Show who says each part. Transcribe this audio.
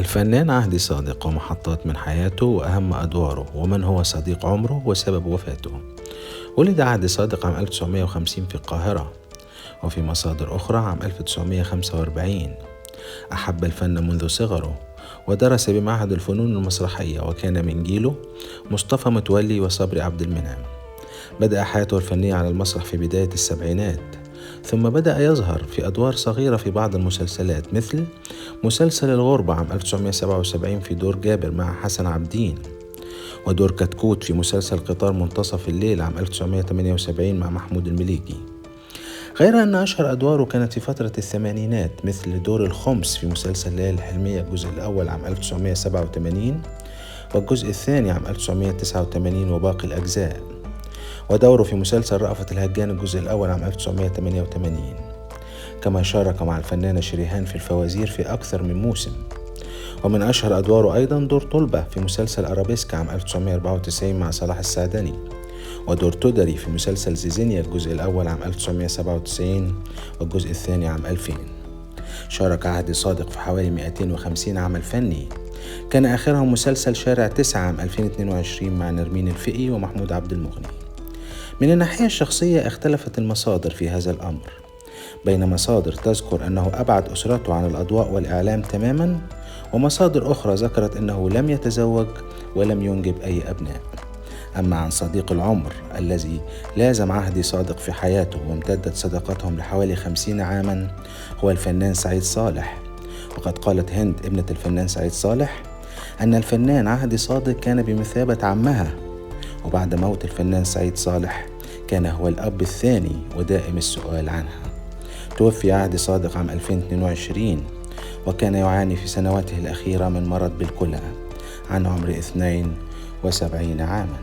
Speaker 1: الفنان عهدي صادق ومحطات من حياته وأهم أدواره ومن هو صديق عمره وسبب وفاته. ولد عهدي صادق عام 1950 في القاهرة، وفي مصادر أخرى عام 1945. أحب الفن منذ صغره ودرس بمعهد الفنون المسرحية، وكان من جيله مصطفى متولي وصبري عبد المنعم. بدأ حياته الفنية على المسرح في بداية السبعينات، ثم بدأ يظهر في أدوار صغيرة في بعض المسلسلات، مثل مسلسل الغربة عام 1977 في دور جابر مع حسن عابدين، ودور كتكوت في مسلسل قطار منتصف الليل عام 1978 مع محمود المليجي. غير أن أشهر أدواره كانت في فترة الثمانينات، مثل دور الخمس في مسلسل ليالي الحلمية الجزء الأول عام 1987 والجزء الثاني عام 1989 وباقي الأجزاء، ودوره في مسلسل رأفت الهجان الجزء الأول عام 1988. كما شارك مع الفنانة شريهان في الفوازير في أكثر من موسم. ومن أشهر أدواره أيضا دور طلبة في مسلسل أرابيسك عام 1994 مع صلاح السعدني، ودور تودري في مسلسل زيزينيا الجزء الأول عام 1997 والجزء الثاني عام 2000. شارك عهدي صادق في حوالي 250 عمل فني، كان آخرهم مسلسل شارع 9 عام 2022 مع نرمين الفقي ومحمود عبد المغني. من الناحية الشخصية اختلفت المصادر في هذا الأمر، بين مصادر تذكر أنه أبعد أسرته عن الأضواء والإعلام تماما، ومصادر أخرى ذكرت أنه لم يتزوج ولم ينجب أي أبناء. أما عن صديق العمر الذي لازم عهدي صادق في حياته وامتدت صداقتهم لحوالي 50 عاما هو الفنان سعيد صالح. وقد قالت هند ابنة الفنان سعيد صالح أن الفنان عهدي صادق كان بمثابة عمها، وبعد موت الفنان سعيد صالح كان هو الأب الثاني ودائم السؤال عنها. توفي عهدي صادق عام 2022، وكان يعاني في سنواته الأخيرة من مرض بالكلى عن عمر 72 عاما.